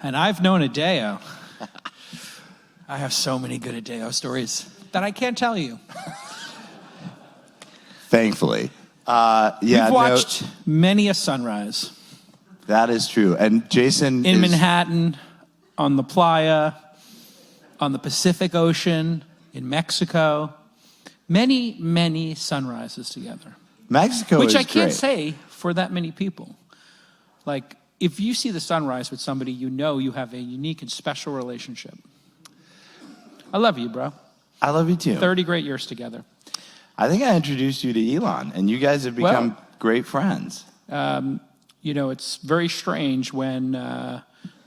and I've known Adeo. I have so many good Adeo stories that I can't tell you. Thankfully. We've watched many a sunrise. That is true. And Jason in Manhattan, on the playa, on the Pacific Ocean, in Mexico. Many, many sunrises together. Mexico Which is I can't great. say for that many people. Like, if you see the sunrise with somebody, you know you have a unique and special relationship. I love you, bro. I love you too. 30 great years together. I think I introduced you to Elon, and you guys have become great friends. You know, it's very strange when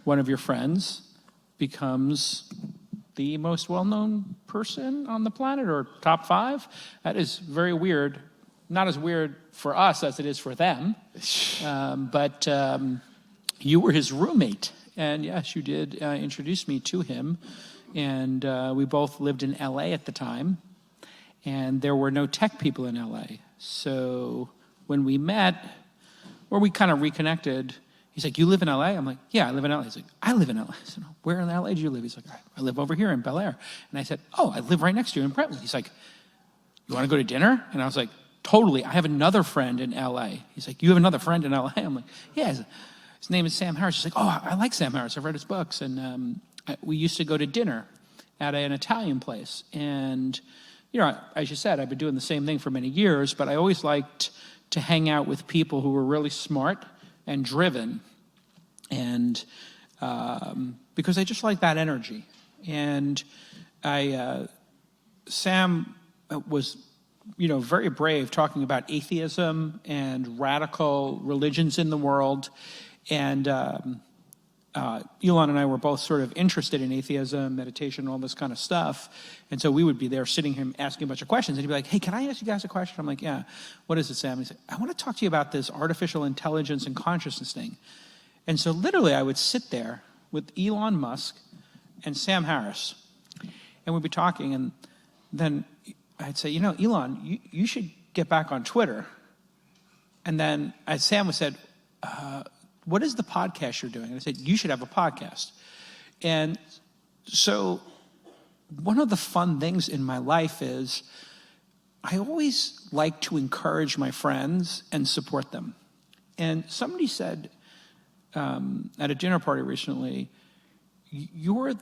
one of your friends becomes the most well-known person on the planet, or top 5. That is very weird. Not as weird for us as it is for them. But you were his roommate. And yes, you did introduce me to him. And we both lived in LA at the time. And there were no tech people in LA. So when we met, or we kind of reconnected, he's like, you live in LA? I'm like, yeah, I live in LA. He's like, I live in LA. I said, where in LA do you live? He's like, I live over here in Bel Air. And I said, oh, I live right next to you in Brentwood. He's like, you want to go to dinner? And I was like, totally. I have another friend in LA. He's like, you have another friend in LA? I'm like, yeah. His name is Sam Harris. He's like, oh, I like Sam Harris. I've read his books. And we used to go to dinner at an Italian place. And, you know, as you said, I've been doing the same thing for many years, but I always liked to hang out with people who were really smart and driven. And because I just like that energy. And Sam was, you know, very brave talking about atheism and radical religions in the world. And Elon and I were both sort of interested in atheism, meditation, all this kind of stuff. And so we would be there sitting him asking a bunch of questions. And he'd be like, hey, can I ask you guys a question? I'm like, yeah. What is it, Sam? He's like, I want to talk to you about this artificial intelligence and consciousness thing. And so literally I would sit there with Elon Musk and Sam Harris. And we'd be talking. And then I'd say, you know, Elon, you should get back on Twitter. And then Sam said, what is the podcast you're doing? And I said, you should have a podcast. And so one of the fun things in my life is I always like to encourage my friends and support them. And somebody said at a dinner party recently, you're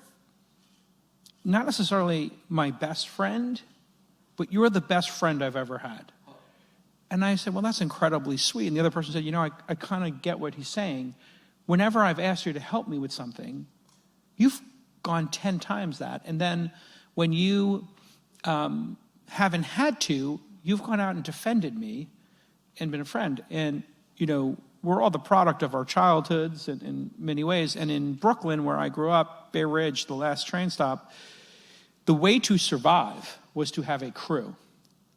not necessarily my best friend, but you're the best friend I've ever had. And I said, well, that's incredibly sweet. And the other person said, you know, I kind of get what he's saying. Whenever I've asked you to help me with something, you've gone 10 times that. And then when you haven't had to, you've gone out and defended me and been a friend. And, you know, we're all the product of our childhoods in many ways. And in Brooklyn, where I grew up, Bay Ridge, the last train stop, the way to survive was to have a crew.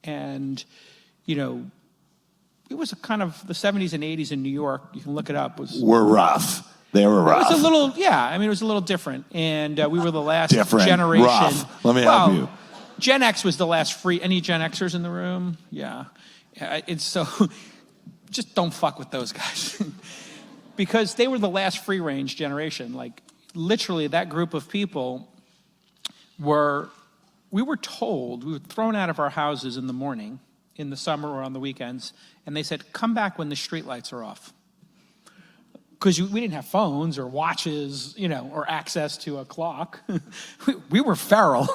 And, you know, it was a kind of the 70s and 80s in New York. You can look it up. Were rough. They were rough. It was a little, yeah. I mean, it was a little different. And we were the last generation. Rough. Let me help you. Gen X was the last free. Any Gen Xers in the room? Yeah. It's so, just don't fuck with those guys. Because they were the last free range generation. Like, literally, that group of people we were told, we were thrown out of our houses in the morning, in the summer or on the weekends, and they said, come back when the streetlights are off. Because we didn't have phones or watches, you know, or access to a clock. we were feral.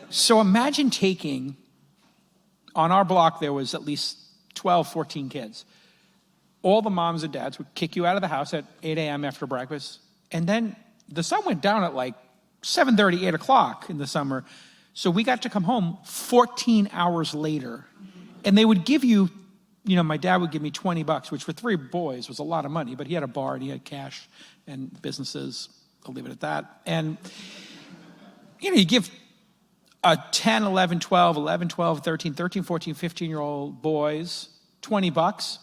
So imagine taking, on our block there was at least 12, 14 kids. All the moms and dads would kick you out of the house at 8 a.m. after breakfast. And then the sun went down at like 7:30, 8 o'clock in the summer. So we got to come home 14 hours later. And they would give you, you know, my dad would give me $20, which for 3 boys was a lot of money, but he had a bar and he had cash and businesses. I'll leave it at that. And, you know, you give a 10, 11, 12, 11, 12, 13, 14, 15-year-old boys $20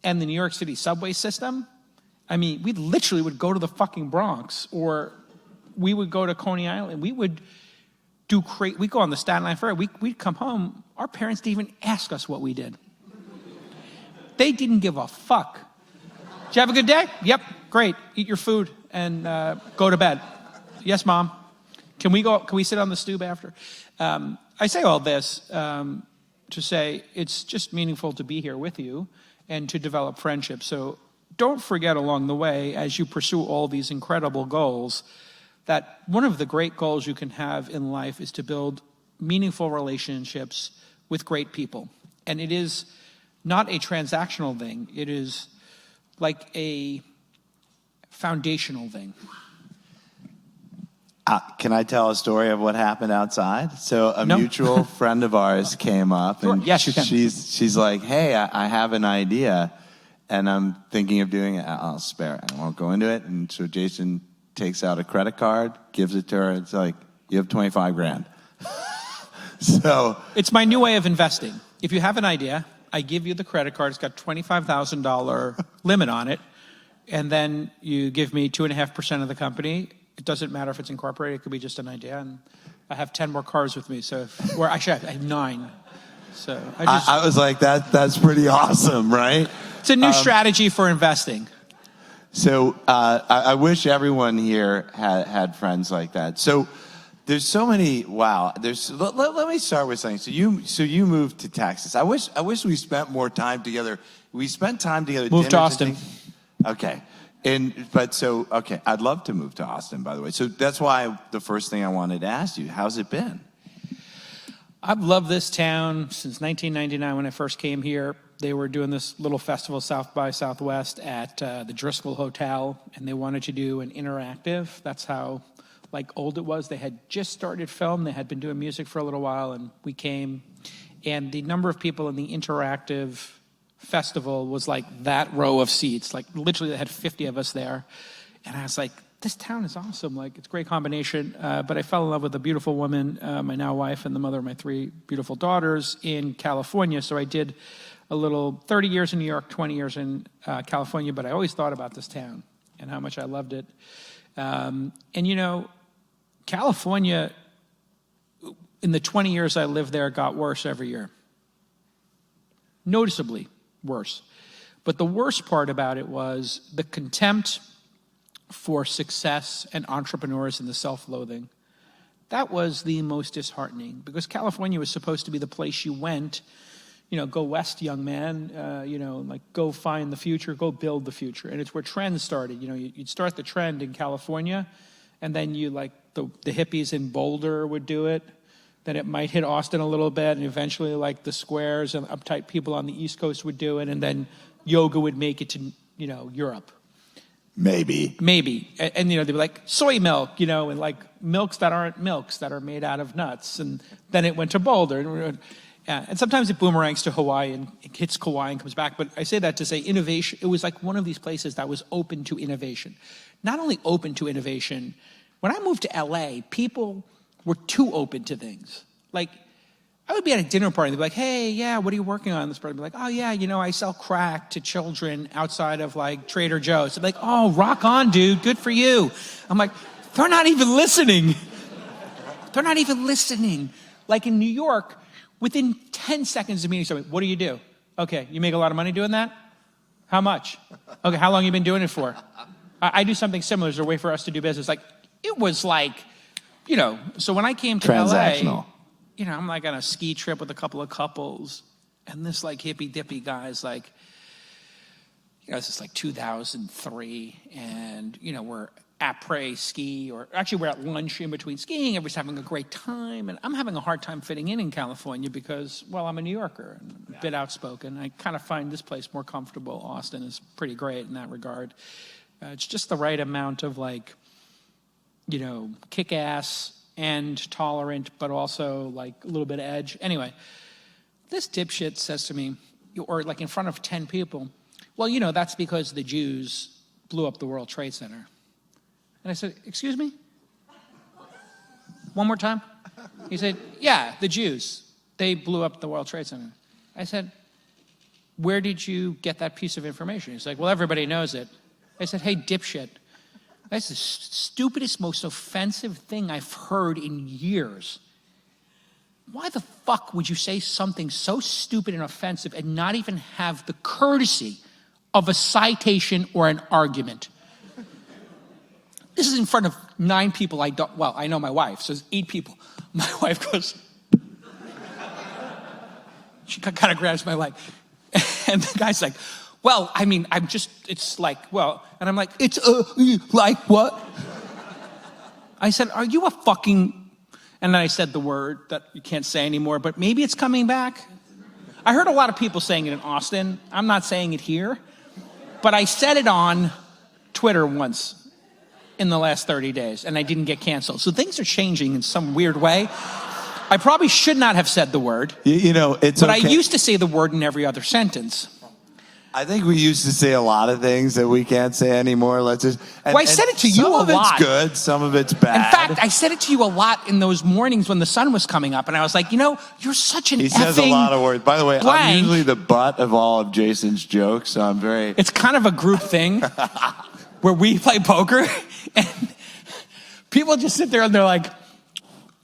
and the New York City subway system. I mean, we literally would go to the fucking Bronx, or we would go to Coney Island. We would we'd go on the Staten Island Ferry. We'd come home. Our parents didn't even ask us what we did. They didn't give a fuck. Did you have a good day? Yep, great. Eat your food and go to bed. Yes, Mom. Can we sit on the stoop after? I say all this to say it's just meaningful to be here with you and to develop friendships. So don't forget along the way, as you pursue all these incredible goals, that one of the great goals you can have in life is to build meaningful relationships with great people. And it is not a transactional thing. It is like a foundational thing. Can I tell a story of what happened outside? So a mutual friend of ours came up, and yes, you can. She's like, "Hey, I have an idea, and I'm thinking of doing it. I'll spare it. I won't go into it." And so Jason takes out a credit card, gives it to her. It's like, "You have 25 grand." So it's my new way of investing. If you have an idea, I give you the credit card. It's got $25,000 limit on it, and then you give me 2.5% of the company. It doesn't matter if it's incorporated. It could be just an idea. And I have 10 more cars with me. So, I have 9. So I was like, that's pretty awesome, right? It's a new strategy for investing. So I wish everyone here had friends like that. So there's so many. Wow. Let me start with something. So you moved to Texas. I wish we spent more time together. We spent time together. Moved to Austin. Okay. I'd love to move to Austin, by the way. So that's why the first thing I wanted to ask you, how's it been? I've loved this town since 1999 when I first came here. They were doing this little festival, South by Southwest, at the Driscoll Hotel, and they wanted to do an interactive. That's how old it was. They had just started film. They had been doing music for a little while, and we came. And the number of people in the interactive festival was like that row of seats. Literally they had 50 of us there. And I was like, this town is awesome. It's a great combination. But I fell in love with a beautiful woman, my now wife and the mother of my 3 beautiful daughters in California. So I did a little 30 years in New York, 20 years in California. But I always thought about this town and how much I loved it. California, in the 20 years I lived there, got worse every year. Noticeably worse. But the worst part about it was the contempt for success and entrepreneurs and the self-loathing. That was the most disheartening, because California was supposed to be the place you went, go west, young man, go find the future, go build the future. And it's where trends started. You'd start the trend in California, and then the hippies in Boulder would do it. Then it might hit Austin a little bit, and eventually the squares and uptight people on the East Coast would do it, and then yoga would make it to, Europe. Maybe. And they'd be like soy milk, and milks that aren't milks, that are made out of nuts. And then it went to Boulder. And sometimes it boomerangs to Hawaii and it hits Kauai and comes back. But I say that to say innovation, it was one of these places that was open to innovation. Not only open to innovation, when I moved to LA, people were too open to things. I would be at a dinner party and they'd be like, hey, yeah, what are you working on? This party would be like, oh yeah, I sell crack to children outside of Trader Joe's. They'd be like, oh, rock on, dude, good for you. I'm like, they're not even listening. They're not even listening. In New York, within 10 seconds of meeting somebody, what do you do? Okay, you make a lot of money doing that? How much? Okay, how long have you been doing it for? I do something similar. Is there a way for us to do business? It was so when I came to LA, I'm on a ski trip with a couple of couples, and this hippy dippy guy's this is 2003, and we're après ski, or actually we're at lunch in between skiing. Everybody's having a great time, and I'm having a hard time fitting in California because, well, I'm a New Yorker and a bit outspoken. I kind of find this place more comfortable. Austin is pretty great in that regard. It's just the right amount of kick-ass and tolerant, but also a little bit of edge. Anyway, this dipshit says to me, or in front of 10 people, well, that's because the Jews blew up the World Trade Center. And I said, excuse me? One more time? He said, yeah, the Jews, they blew up the World Trade Center. I said, where did you get that piece of information? He's like, well, everybody knows it. I said, hey, dipshit. That's the stupidest, most offensive thing I've heard in years. Why the fuck would you say something so stupid and offensive and not even have the courtesy of a citation or an argument. This is in front of 9 people I know my wife, so it's 8 people. My wife goes, she kind of grabs my leg. And the guy's like, well, I mean, it's like, well, and I'm like, it's like what? I said, are you a fucking, and then I said the word that you can't say anymore, but maybe it's coming back. I heard a lot of people saying it in Austin. I'm not saying it here, but I said it on Twitter once in the last 30 days, and I didn't get canceled. So things are changing in some weird way. I probably should not have said the word. You know, it's but okay. I used to say the word in every other sentence. I think we used to say a lot of things that we can't say anymore. Let's just. Well, I said it to you a lot. Some of it's good, some of it's bad. In fact, I said it to you a lot in those mornings when the sun was coming up, and I was like, you know, you're such an He says a lot of words. By the way, blank. I'm usually the butt of all of Jason's jokes, so I'm very. It's kind of a group thing where we play poker, and people just sit there and they're like,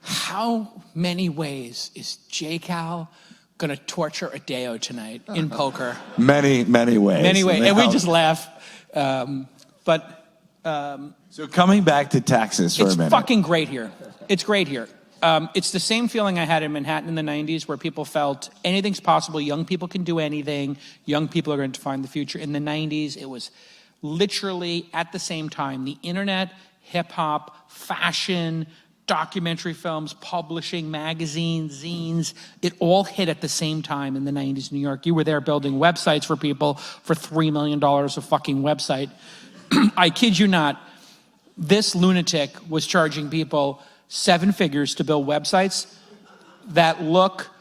how many ways is J-Cal going to torture Adeo tonight in poker? Many ways. Many ways. And we just laugh. So coming back to Texas for a minute. It's fucking great here. It's great here. It's the same feeling I had in Manhattan in the 90s where people felt anything's possible. Young people can do anything. Young people are going to define the future. In the 90s, it was literally at the same time. The internet, hip-hop, fashion, documentary films, publishing, magazines, zines, it all hit at the same time in the 90s in New York. You were there building websites for people for $3 million a fucking website. I kid you not, this lunatic was charging people 7 figures to build websites that look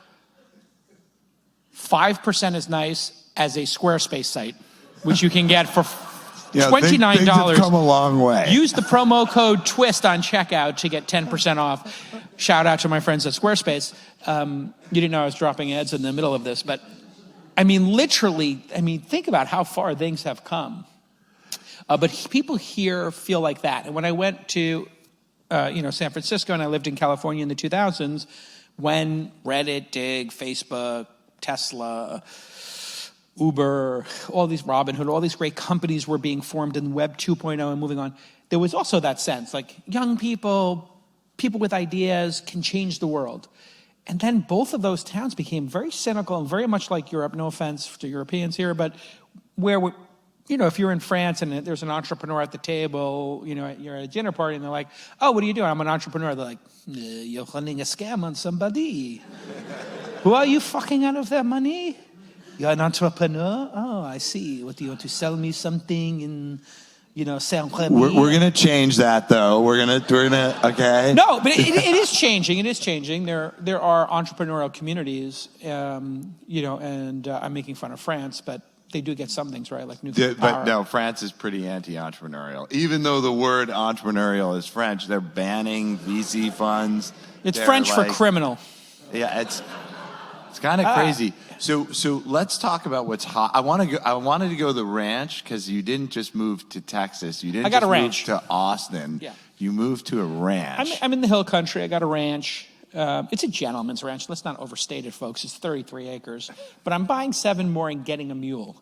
5% as nice as a Squarespace site, which you can get for $29. Things have come a long way. Use the promo code TWIST on checkout to get 10% off. Shout out to my friends at Squarespace. You didn't know I was dropping ads in the middle of this, but I mean, literally, think about how far things have come. But people here feel like that. And when I went to, San Francisco and I lived in California in the 2000s, when Reddit, Dig, Facebook, Tesla, Uber, all these Robinhood, all these great companies were being formed in Web 2.0 and moving on. There was also that sense, like young people with ideas can change the world. And then both of those towns became very cynical and very much like Europe. No offense to Europeans here, but where, if you're in France and there's an entrepreneur at the table, you're at a dinner party and they're like, oh, what are you doing? I'm an entrepreneur. They're like, you're running a scam on somebody. Who are you fucking out of their money? You're an entrepreneur? Oh, I see. What do you want to sell me something in, Saint-Remy? We're going to change that, though. We're gonna. Okay. No, but it is changing. It is changing. There are entrepreneurial communities, and I'm making fun of France, but they do get some things right, like nuclear power. But no, France is pretty anti-entrepreneurial. Even though the word entrepreneurial is French, they're banning VC funds. It's French for criminal. Yeah, it's kind of crazy. So let's talk about what's hot. I wanted to go to the ranch because you didn't just move to Texas. You didn't just move to Austin. Yeah. You moved to a ranch. I'm in the hill country. I got a ranch. It's a gentleman's ranch. Let's not overstate it, folks. It's 33 acres. But I'm buying 7 more and getting a mule.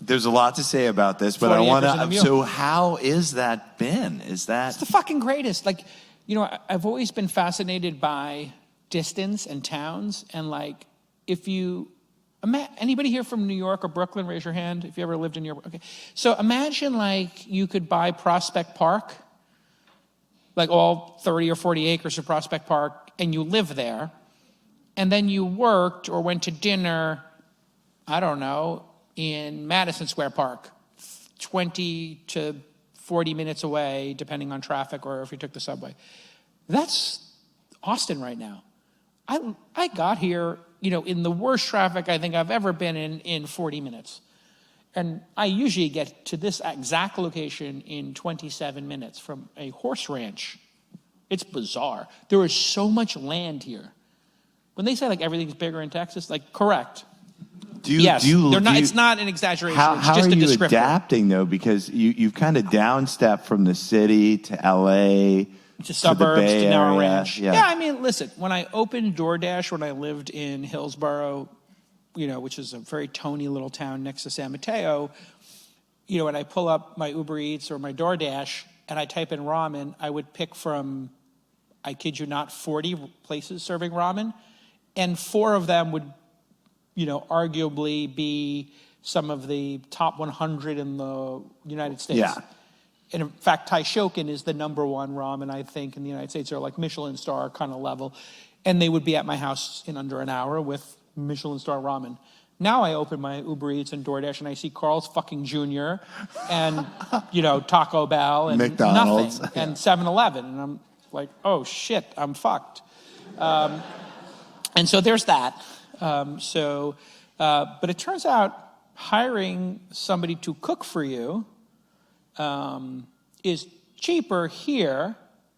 There's a lot to say about this, but I want to. So how is that been? It's the fucking greatest. Like, I've always been fascinated by distance and towns, and like, if you anybody here from New York or Brooklyn, raise your hand if you ever lived in New York. Okay, so imagine like you could buy Prospect Park, like all 30 or 40 acres of Prospect Park, and you live there, and then you worked or went to dinner, I don't know, in Madison Square Park, 20 to 40 minutes away, depending on traffic or if you took the subway. That's Austin right now. I got here, in the worst traffic I think I've ever been in 40 minutes. And I usually get to this exact location in 27 minutes from a horse ranch. It's bizarre. There is so much land here. When they say like everything's bigger in Texas, like correct. It's not an exaggeration. It's just a descriptor. How are you adapting though? Because you've kind of downstepped from the city to LA. To suburbs, to now a ranch. Yeah, listen, when I opened DoorDash when I lived in Hillsborough, which is a very Tony little town next to San Mateo, when I pull up my Uber Eats or my DoorDash and I type in ramen, I would pick from, I kid you not, 40 places serving ramen, and 4 of them would, arguably be some of the top 100 in the United States. Yeah. And in fact, Taishoken is the number 1 ramen, I think, in the United States. They're like Michelin star kind of level. And they would be at my house in under an hour with Michelin star ramen. Now I open my Uber Eats and DoorDash and I see Carl's fucking Jr. and, Taco Bell and McDonald's. Nothing and 7-Eleven. And I'm like, oh shit, I'm fucked. And so there's that. But it turns out hiring somebody to cook for you is cheaper here.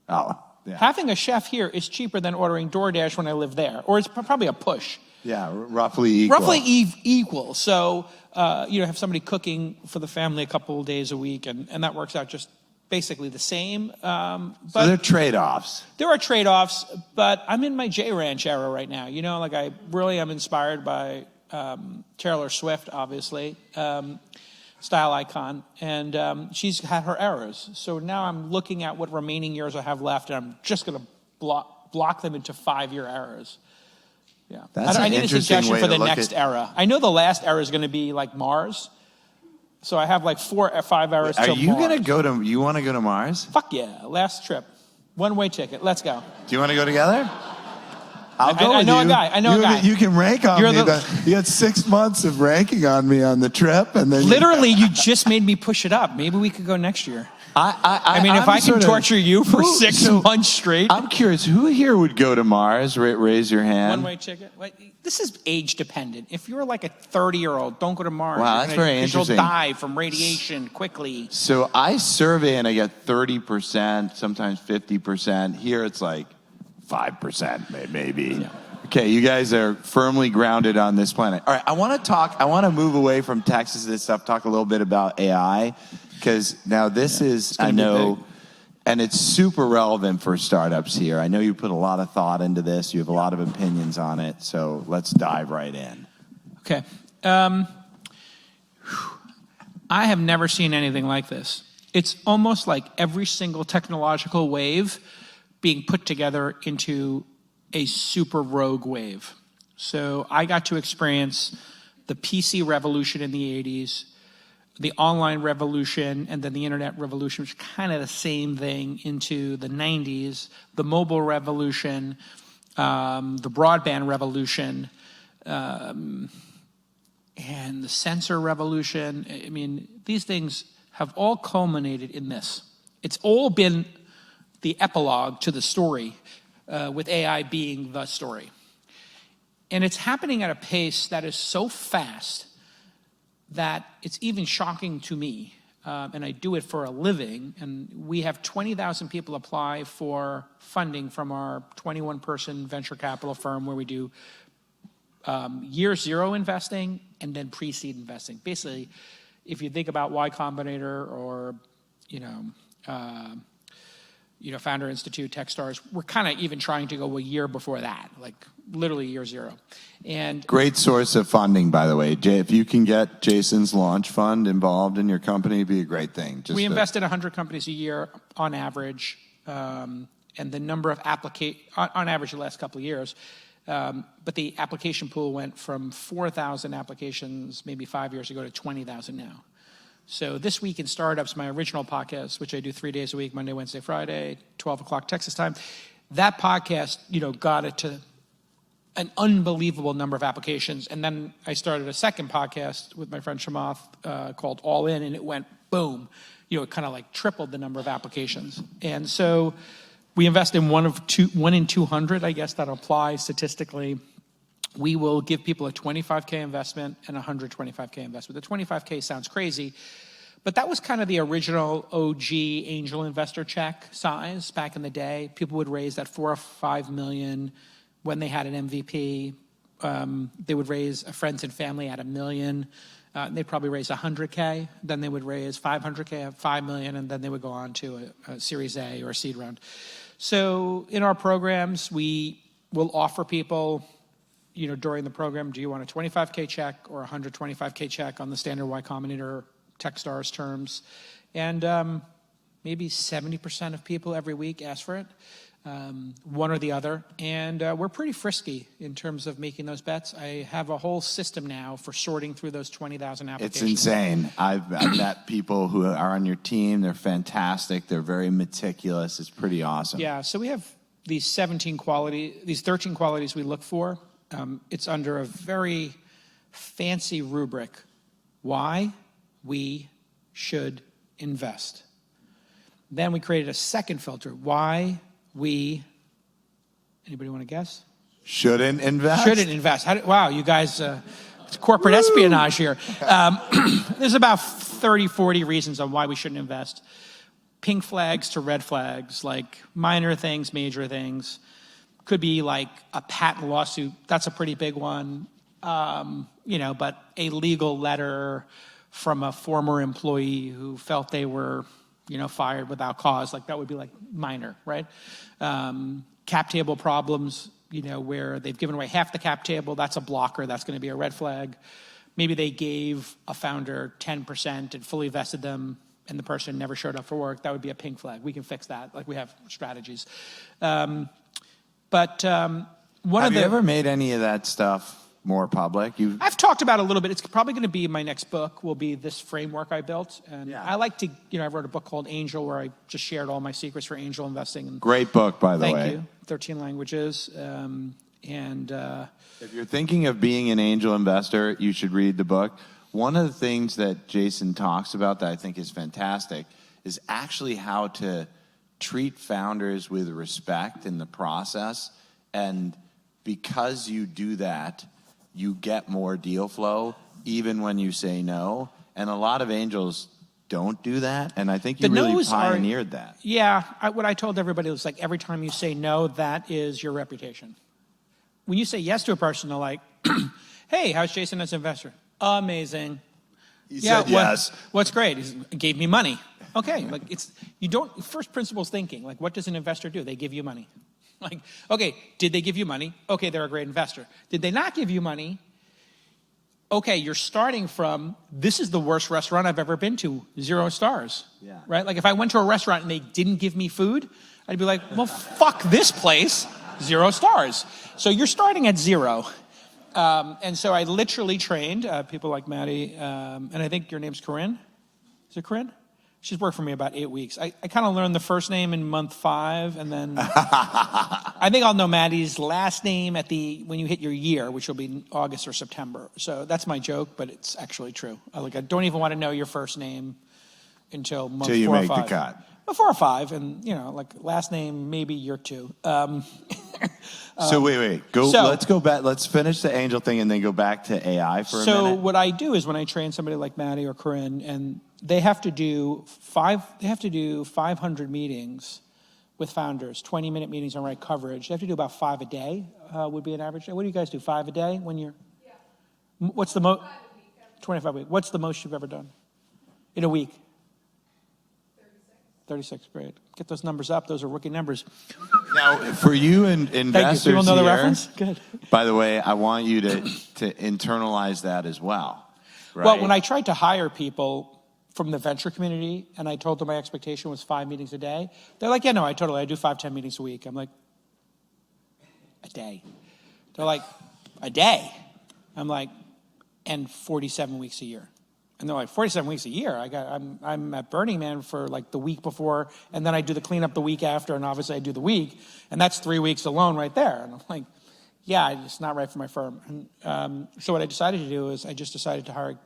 Oh, yeah. Having a chef here is cheaper than ordering DoorDash when I live there, or it's probably a push. Yeah, roughly equal. Roughly equal. So, have somebody cooking for the family a couple of days a week, and that works out just basically the same. So there are trade-offs. There are trade-offs, but I'm in my J Ranch era right now. I really am inspired by Taylor Swift, obviously, style icon, and she's had her errors. So now I'm looking at what remaining years I have left, and I'm just going to block them into 5-year errors. Yeah, I need a suggestion for the next era. I know the last era is going to be like Mars, so I have like 4 or 5 eras. Are you going to go to? You want to go to Mars? Fuck yeah! Last trip, one-way ticket. Let's go. Do you want to go together? I'll go with you. I know a guy. You can rank on me. You had 6 months of ranking on me on the trip, and then literally you just made me push it up. Maybe we could go next year. I mean, if I can torture you for 6 months straight. I'm curious, who here would go to Mars? Raise your hand. One-way ticket. This is age dependent. If you're like a 30-year-old, don't go to Mars. Wow, that's very interesting. You'll die from radiation quickly. So I survey and I get 30%, sometimes 50%. Here it's like 5%, maybe. Yeah. Okay, you guys are firmly grounded on this planet. All right, I want to move away from Texas and this stuff, talk a little bit about AI. Because now this is, I know, and it's super relevant for startups here. I know you put a lot of thought into this. You have a lot of opinions on it. So let's dive right in. Okay. I have never seen anything like this. It's almost like every single technological wave being put together into a super rogue wave. So I got to experience the PC revolution in the 80s, the online revolution, and then the internet revolution, which is kind of the same thing, into the 90s, the mobile revolution, the broadband revolution, and the sensor revolution. I mean, these things have all culminated in this. It's all been the epilogue to the story, with AI being the story. And it's happening at a pace that is so fast that it's even shocking to me, and I do it for a living, and we have 20,000 people apply for funding from our 21-person venture capital firm where we do year 0 investing and then pre-seed investing. Basically, if you think about Y Combinator or, Founder Institute, Techstars, we're kind of even trying to go a year before that, like literally year 0. And great source of funding, by the way. If you can get Jason's launch fund involved in your company, it'd be a great thing. We invest in 100 companies a year on average, and the number of on average the last couple of years. But the application pool went from 4,000 applications maybe 5 years ago to 20,000 now. So This Week in Startups, my original podcast, which I do 3 days a week, Monday, Wednesday, Friday, 12 o'clock Texas time, that podcast, got it to an unbelievable number of applications. And then I started a second podcast with my friend Shamath called All In, and it went boom. It kind of like tripled the number of applications. And so we invest in one in 200, I guess, that apply statistically. We will give people a $25K investment and a $125K investment. The $25K sounds crazy, but that was kind of the original OG angel investor check size back in the day. People would raise that $4 or $5 million when they had an MVP. They would raise a friends and family at $1 million. They'd probably raise $100K. Then they would raise $500K at $5 million, and then they would go on to a Series A or a seed round. So in our programs, we will offer people during the program, do you want a 25K check or a 125K check on the standard Y Combinator Techstars terms? And maybe 70% of people every week ask for it, one or the other. And we're pretty frisky in terms of making those bets. I have a whole system now for sorting through those 20,000 applications. It's insane. I've met people who are on your team. They're fantastic. They're very meticulous. It's pretty awesome. Yeah, so we have these 13 qualities we look for. It's under a very fancy rubric: why we should invest. Then we created a second filter: why we, anybody want to guess? Shouldn't invest? Shouldn't invest. Wow, you guys, it's corporate espionage here. There's about 30, 40 reasons on why we shouldn't invest. Pink flags to red flags, like minor things, major things. Could be like a patent lawsuit. That's a pretty big one. But a legal letter from a former employee who felt they were, fired without cause, like that would be like minor, right? Cap table problems, where they've given away half the cap table, that's a blocker, that's going to be a red flag. Maybe they gave a founder 10% and fully vested them, and the person never showed up for work, that would be a pink flag. We can fix that, like we have strategies. Have you ever made any of that stuff more public? I've talked about it a little bit. It's probably going to be my next book, will be this framework I built. And I like to, I wrote a book called Angel, where I just shared all my secrets for angel investing. And great book, by the way. Thank you. 13 languages. If you're thinking of being an angel investor, you should read the book. One of the things that Jason talks about that I think is fantastic is actually how to treat founders with respect in the process. And because you do that, you get more deal flow, even when you say no. And a lot of angels don't do that. And I think you really pioneered that. Yeah. What I told everybody was like, every time you say no, that is your reputation. When you say yes to a person, they're like, hey, how's Jason as an investor? Amazing. He said yes. What's great? He gave me money. Okay. Like first principles thinking, like what does an investor do? They give you money. Like, okay, did they give you money? Okay, they're a great investor. Did they not give you money? Okay, you're starting from, this is the worst restaurant I've ever been to, 0 stars. Yeah. Right? Like if I went to a restaurant and they didn't give me food, I'd be like, well, fuck this place, 0 stars. So you're starting at 0. And so I literally trained people like Maddie, and I think your name's Corinne. Is it Corinne? She's worked for me about 8 weeks. I kind of learned the first name in month 5, and then I think I'll know Maddie's last name when you hit your year, which will be August or September. So that's my joke, but it's actually true. I don't even want to know your first name until month 4 or 5. Until you make the cut. 4 or 5, and last name maybe year 2. So wait. Let's go back. Let's finish the angel thing and then go back to AI for a minute. So what I do is when I train somebody like Maddie or Corinne, and they have to do 500 meetings with founders, 20-minute meetings on right coverage. They have to do about 5 a day, would be an average day. What do you guys do, 5 a day when you're? Yeah. What's the most? 25 a week. What's the most you've ever done in a week? 36, great. Get those numbers up. Those are rookie numbers. Now, for you and investors People know the here, reference? Good. By the way, I want you to internalize that as well. Right? Well, when I tried to hire people from the venture community and I told them my expectation was 5 meetings a day, they're like, yeah, no, I do 5-10 meetings a week. I'm like, a day. They're like, a day. I'm like, and 47 weeks a year. And they're like, 47 weeks a year? I'm at Burning Man for like the week before, and then I do the cleanup the week after, and obviously I do the week, and that's 3 weeks alone right there. And I'm like, yeah, it's not right for my firm. And so what I decided to do is I just decided to hire,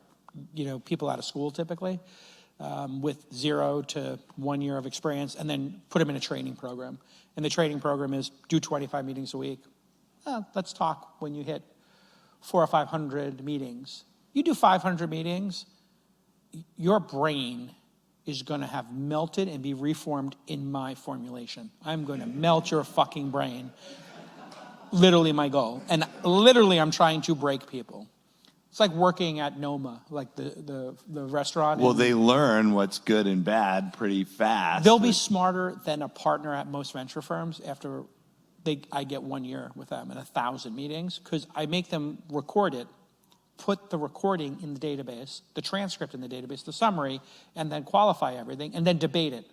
people out of school typically, with 0 to 1 year of experience, and then put them in a training program. And the training program is do 25 meetings a week. Let's talk when you hit 400 or 500 meetings. You do 500 meetings, your brain is going to have melted and be reformed in my formulation. I'm going to melt your fucking brain. Literally my goal. And literally I'm trying to break people. It's like working at Noma, like the restaurant. Well, they learn what's good and bad pretty fast. They'll be smarter than a partner at most venture firms after I get 1 year with them and 1,000 meetings because I make them record it, put the recording in the database, the transcript in the database, the summary, and then qualify everything, and then debate it.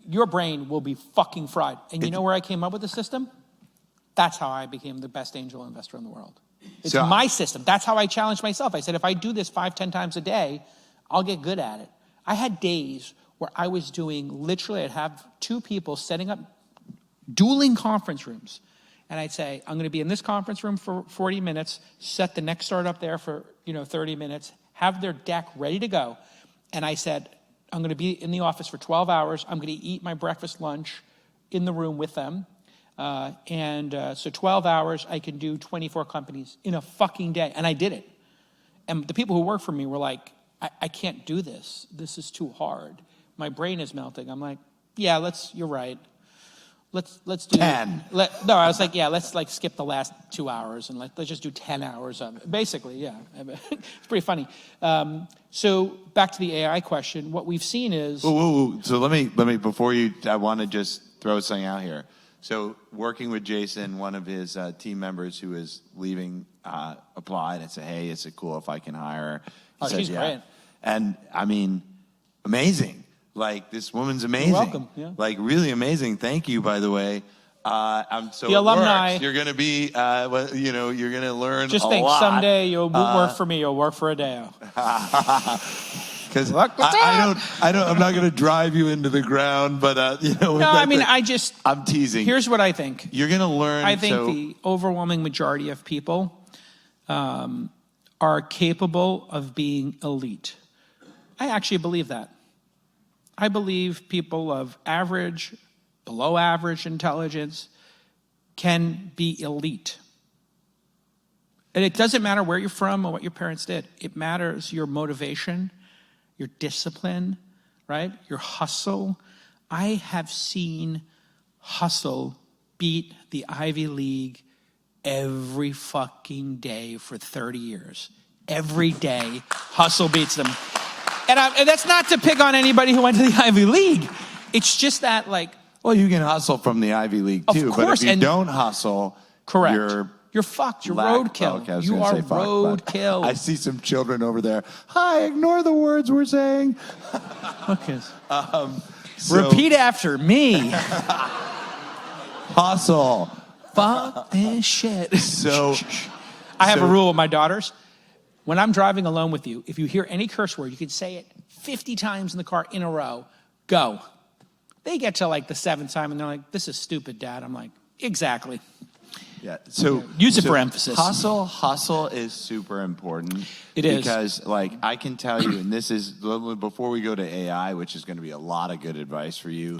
Your brain will be fucking fried. And you know where I came up with the system? That's how I became the best angel investor in the world. It's my system. That's how I challenged myself. I said, if I do this 5-10 times a day, I'll get good at it. I had days where I was doing, literally, I'd have 2 people setting up dueling conference rooms. And I'd say, I'm going to be in this conference room for 40 minutes, set the next startup there for 30 minutes, have their deck ready to go. And I said, I'm going to be in the office for 12 hours. I'm going to eat my breakfast, lunch in the room with them. So 12 hours, I can do 24 companies in a fucking day. And I did it. And the people who work for me were like, I can't do this. This is too hard. My brain is melting. I'm like, yeah, you're right. Let's do 10. No, I was like, yeah, let's skip the last 2 hours and let's just do 10 hours of it. Basically, yeah. It's pretty funny. So back to the AI question, what we've seen is... So let me, before I want to just throw something out here. So working with Jason, one of his team members who is leaving applied and said, hey, is it cool if I can hire her? She's great. And I mean, amazing. Like, this woman's amazing. You're welcome. Yeah. Like, really amazing. Thank you, by the way. So the alumni. You're going to be, you're going to learn just a think, lot. Someday you'll work for me. You'll work for Adeo. Because I'm not going to drive you into the ground, but No, I mean, I'm teasing. Here's what I think. You're going to learn. I think the overwhelming majority of people are capable of being elite. I actually believe that. I believe people of average, below average intelligence can be elite. And it doesn't matter where you're from or what your parents did. It matters your motivation, your discipline, right? Your hustle. I have seen hustle beat the Ivy League every fucking day for 30 years. Every day, hustle beats them. And that's not to pick on anybody who went to the Ivy League. It's just that, well, you can hustle from the Ivy League too, of course, but if you don't hustle, correct. You're fucked. You're roadkill. Okay, you are roadkill. I see some children over there. Hi, ignore the words we're saying. Okay. Repeat after me. Hustle. Fuck this shit. So, I have a rule with my daughters. When I'm driving alone with you, if you hear any curse word, you can say it 50 times in the car in a row. Go. They get to the 7th time and they're like, this is stupid, Dad. I'm like, exactly. Yeah. So use it for emphasis. Hustle is super important. It is. Because I can tell you, and this is before we go to AI, which is going to be a lot of good advice for you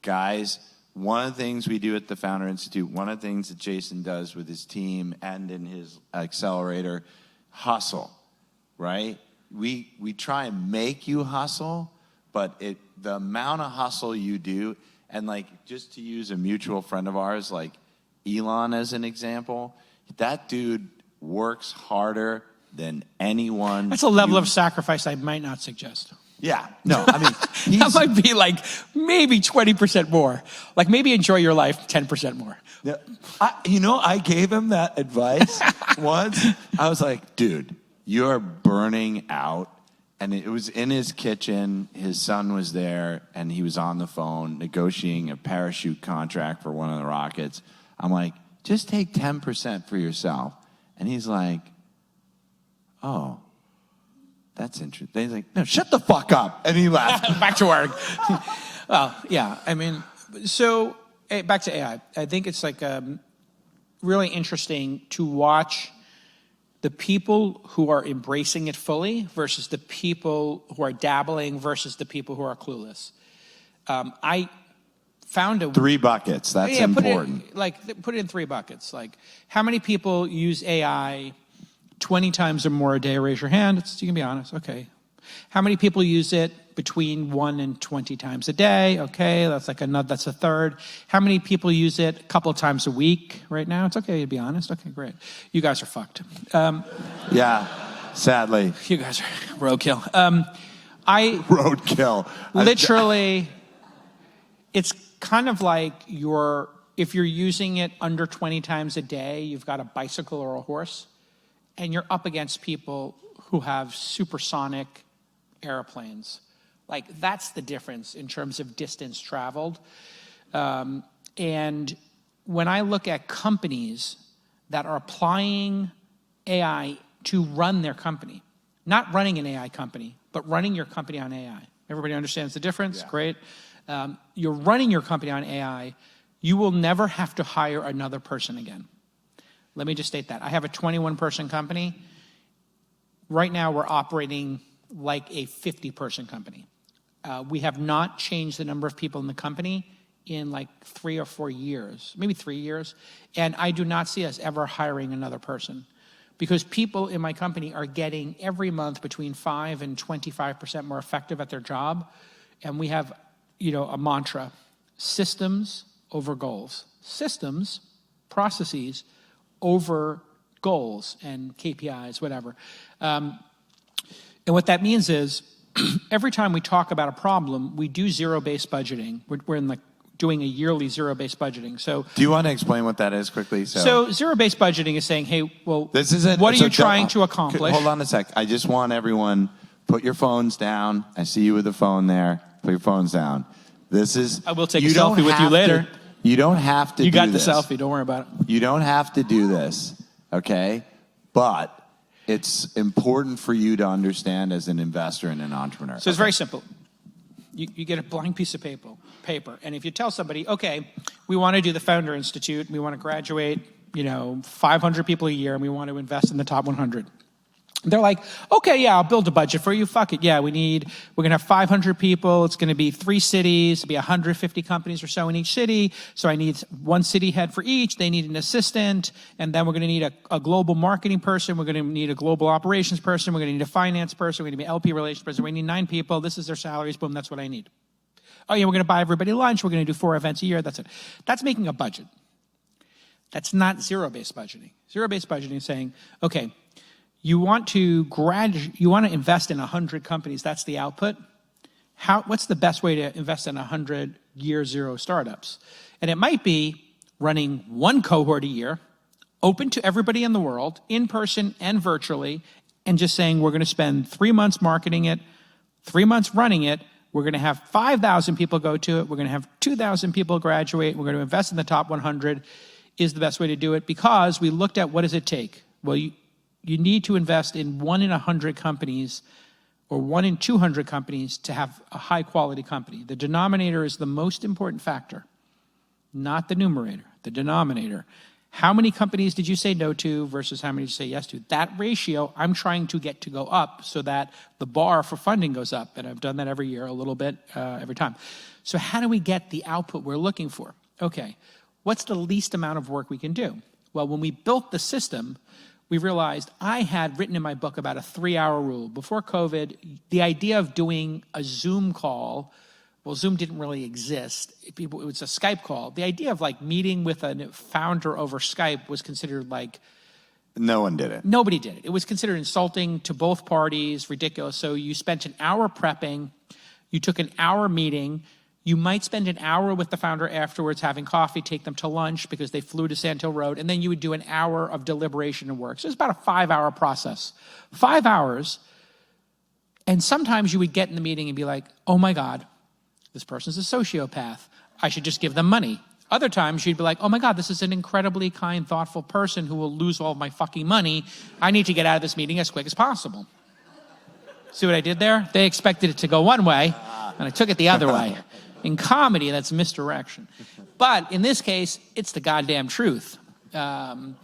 guys. One of the things we do at the Founder Institute, one of the things that Jason does with his team and in his accelerator, hustle, right? We try and make you hustle, but the amount of hustle you do, and just to use a mutual friend of ours, Elon as an example, that dude works harder than anyone. That's a level of sacrifice I might not suggest. Yeah, no, I mean, that might be maybe 20% more. Maybe enjoy your life 10% more. Yeah, I gave him that advice once. I was like, dude, you're burning out. And it was in his kitchen. His son was there, and he was on the phone negotiating a parachute contract for one of the rockets. I'm like, just take 10% for yourself. And he's like, oh, that's interesting. He's like, no, shut the fuck up. And he left. Back to work. Well, yeah. I mean, so back to AI. I think it's really interesting to watch the people who are embracing it fully versus the people who are dabbling versus the people who are clueless. I found 3 buckets. That's important. Put it in 3 buckets. How many people use AI 20 times or more a day? Raise your hand. You can be honest. Okay. How many people use it between 1 and 20 times a day? Okay, that's a third. How many people use it a couple of times a week right now? It's okay to be honest. Okay, great. You guys are fucked. Yeah, sadly. You guys are roadkill. Roadkill. Literally, it's kind of like your if you're using it under 20 times a day, you've got a bicycle or a horse, and you're up against people who have supersonic airplanes. Like, that's the difference in terms of distance traveled. And when I look at companies that are applying AI to run their company, not running an AI company, but running your company on AI. Everybody understands the difference? Yeah. Great. You're running your company on AI, you will never have to hire another person again. Let me just state that. I have a 21-person company. Right now, we're operating like a 50-person company. We have not changed the number of people in the company in like 3 or 4 years, maybe 3 years. And I do not see us ever hiring another person, because people in my company are getting every month between 5 and 25% more effective at their job. And we have, a mantra: systems over goals. Systems, processes over goals and KPIs, whatever. And what that means is every time we talk about a problem, we do zero-based budgeting. We're in doing a yearly zero-based budgeting. So, do you want to explain what that is quickly? So zero-based budgeting is saying, hey, well, what are you trying to accomplish? Hold on a sec. I just want everyone, put your phones down. I see you with the phone there. Put your phones down. I will take a selfie with you later. You don't have to do this. You got the selfie. Don't worry about it. You don't have to do this, okay? But it's important for you to understand as an investor and an entrepreneur. So it's very simple. You get a blank piece of paper, and if you tell somebody, okay, we want to do the Founder Institute, we want to graduate, 500 people a year, and we want to invest in the top 100. They're like, okay, yeah, I'll build a budget for you. Fuck it. Yeah, we're going to have 500 people. It's going to be 3 cities. It'll be 150 companies or so in each city. So I need one city head for each. They need an assistant. And then we're going to need a global marketing person. We're going to need a global operations person. We're going to need a finance person. We're going to be an LP relations person. We need 9 people. This is their salaries. Boom, that's what I need. Oh, yeah, we're going to buy everybody lunch. We're going to do 4 events a year. That's it. That's making a budget. That's not zero-based budgeting. Zero-based budgeting is saying, okay, you want to invest in 100 companies. That's the output. What's the best way to invest in 100 year zero startups? And it might be running 1 cohort a year, open to everybody in the world, in person and virtually, and just saying we're going to spend 3 months marketing it, 3 months running it. We're going to have 5,000 people go to it. We're going to have 2,000 people graduate. We're going to invest in the top 100 is the best way to do it, because we looked at what does it take? Well, you need to invest in 1 in 100 companies or 1 in 200 companies to have a high quality company. The denominator is the most important factor, not the numerator, the denominator. How many companies did you say no to versus how many did you say yes to? That ratio I'm trying to get to go up so that the bar for funding goes up. And I've done that every year, a little bit every time. So how do we get the output we're looking for? Okay, what's the least amount of work we can do? Well, when we built the system, we realized I had written in my book about a 3-hour rule. Before COVID, the idea of doing a Zoom call, well, Zoom didn't really exist. It was a Skype call. The idea of meeting with a founder over Skype was considered no one did it. Nobody did it. It was considered insulting to both parties, ridiculous. So you spent an hour prepping, you took an hour meeting, you might spend an hour with the founder afterwards having coffee, take them to lunch because they flew to Sand Hill Road, and then you would do an hour of deliberation and work. So it's about a 5-hour process. 5 hours, and sometimes you would get in the meeting and be like, oh my God, this person's a sociopath. I should just give them money. Other times you'd be like, oh my God, this is an incredibly kind, thoughtful person who will lose all of my fucking money. I need to get out of this meeting as quick as possible. See what I did there? They expected it to go one way, and I took it the other way. In comedy, that's misdirection. But in this case, it's the goddamn truth. And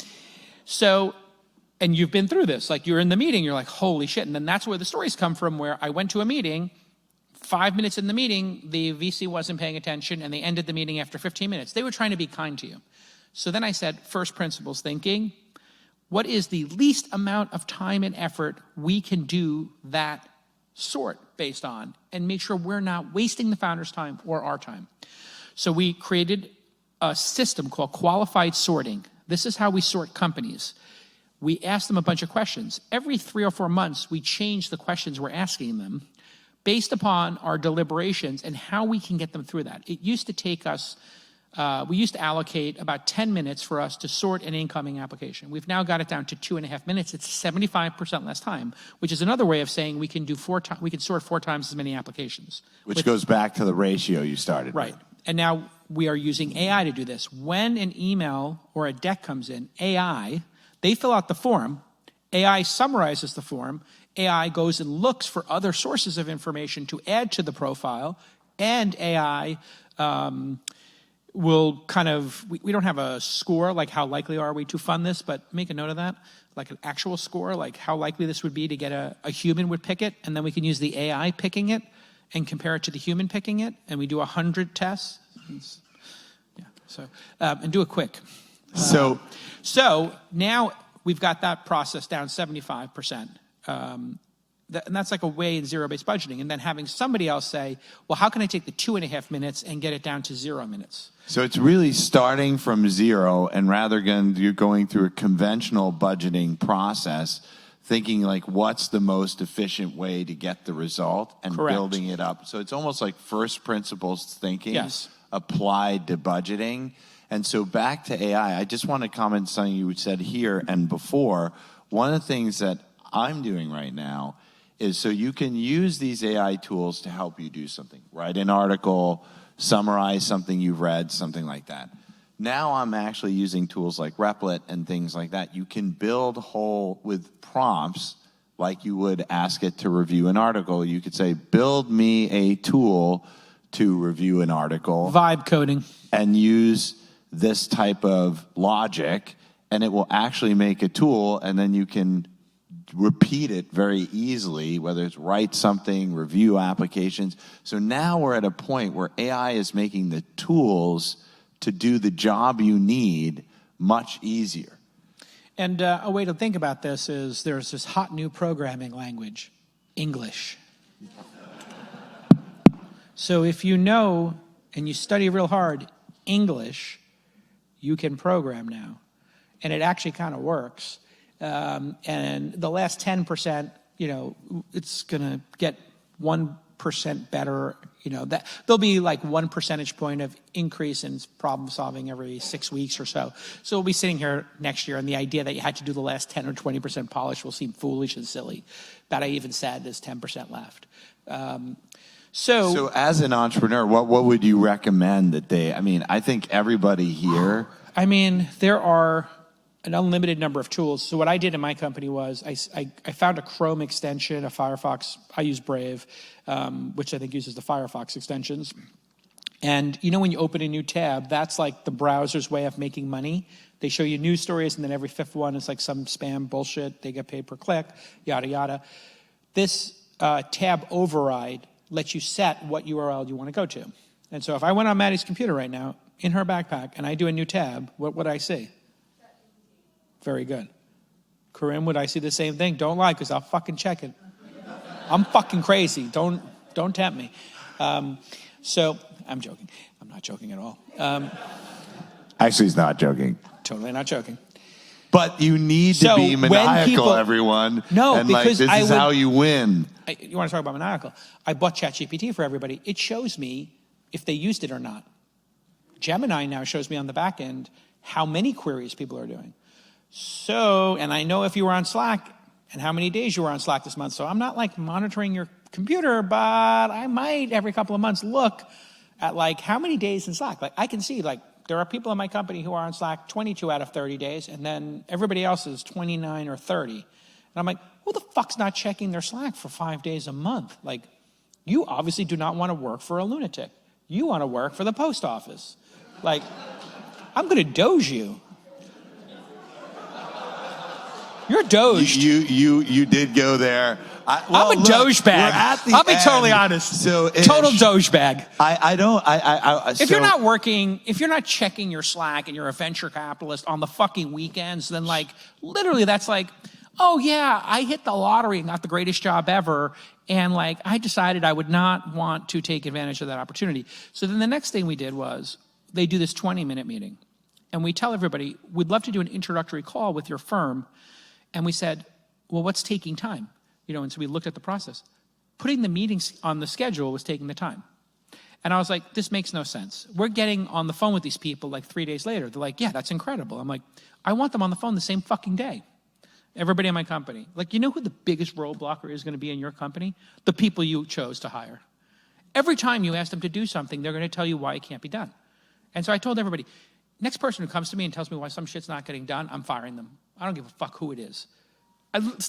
you've been through this. You're in the meeting, you're like, holy shit. And then that's where the stories come from, where I went to a meeting, 5 minutes in the meeting, the VC wasn't paying attention, and they ended the meeting after 15 minutes. They were trying to be kind to you. So then I said, first principles thinking, what is the least amount of time and effort we can do that sort based on, and make sure we're not wasting the founder's time or our time. So we created a system called qualified sorting. This is how we sort companies. We ask them a bunch of questions. Every 3 or 4 months, we change the questions we're asking them based upon our deliberations and how we can get them through that. It used to take us we used to allocate about 10 minutes for us to sort an incoming application. We've now got it down to 2.5 minutes. It's 75% less time, which is another way of saying we can do we can sort 4 times as many applications. Which goes back to the ratio you started Right. with. And now we are using AI to do this. When an email or a deck comes in, AI, they fill out the form, AI summarizes the form, AI goes and looks for other sources of information to add to the profile, and AI will kind of, we don't have a score, like how likely are we to fund this, but make a note of that, like an actual score, like how likely this would be to get a human would pick it, and then we can use the AI picking it and compare it to the human picking it, and we do 100 tests. Yeah, so, and do it quick. So now we've got that process down 75%. And that's like a way in zero-based budgeting. And then having somebody else say, well, how can I take the 2.5 minutes and get it down to 0 minutes? So it's really starting from zero, and rather than you're going through a conventional budgeting process, thinking like what's the most efficient way to get the result and Correct. building it up. So it's almost like first principles thinking Yes. applied to budgeting. And so back to AI, I just want to comment something you said here and before. One of the things that I'm doing right now is so you can use these AI tools to help you do something. Write an article, summarize something you've read, something like that. Now I'm actually using tools like Replit and things like that. You can build whole with prompts like you would ask it to review an article. You could say, build me a tool to review an article. Vibe coding. And use this type of logic, and it will actually make a tool, and then you can repeat it very easily, whether it's write something, review applications. So now we're at a point where AI is making the tools to do the job you need much easier. And a way to think about this is there's this hot new programming language, English. So if you know and you study real hard English, you can program now. And it actually kind of works. And the last 10%, it's going to get 1% better. That there'll be like 1 percentage point of increase in problem solving every 6 weeks or so. So we'll be sitting here next year, and the idea that you had to do the last 10 or 20% polish will seem foolish and silly. That I even said there's 10% left. So as an entrepreneur, what would you recommend that I think everybody here. There are an unlimited number of tools. So what I did in my company was I found a Chrome extension, a Firefox. I use Brave, which I think uses the Firefox extensions. And when you open a new tab, that's like the browser's way of making money. They show you news stories, and then every fifth one is like some spam bullshit. They get paid per click, yada, yada. This tab override lets you set what URL you want to go to. And so if I went on Maddie's computer right now, in her backpack, and I do a new tab, what would I see? Very good. Corinne, would I see the same thing? Don't lie, because I'll fucking check it. I'm fucking crazy. Don't tempt me. So I'm joking. I'm not joking at all. Actually, he's not joking. Totally not joking. But you need to be maniacal, everyone. No, and because this is how you win. You want to talk about maniacal? I bought ChatGPT for everybody. It shows me if they used it or not. Gemini now shows me on the back end how many queries people are doing. So, and I know if you were on Slack and how many days you were on Slack this month. So I'm not like monitoring your computer, but I might every couple of months look at like how many days in Slack. Like I can see like there are people in my company who are on Slack 22 out of 30 days, and then everybody else is 29 or 30. And I'm like, who the fuck's not checking their Slack for 5 days a month? Like, you obviously do not want to work for a lunatic. You want to work for the post office. Like, I'm going to doge you. You're doged. You did go there. I'm a doge bag. I'll be totally honest. So total doge bag. If you're not working, if you're not checking your Slack and you're a venture capitalist on the fucking weekends, then like literally that's like, oh yeah, I hit the lottery, not the greatest job ever, and like I decided I would not want to take advantage of that opportunity. So then the next thing we did was they do this 20-minute meeting, and we tell everybody we'd love to do an introductory call with your firm. And we said, well, what's taking time? And so we looked at the process. Putting the meetings on the schedule was taking the time. And I was like, this makes no sense. We're getting on the phone with these people like 3 days later. They're like, yeah, that's incredible. I'm like, I want them on the phone the same fucking day. Everybody in my company. Like, you know who the biggest roadblocker is going to be in your company? The people you chose to hire. Every time you ask them to do something, they're going to tell you why it can't be done. And so I told everybody, next person who comes to me and tells me why some shit's not getting done, I'm firing them. I don't give a fuck who it is.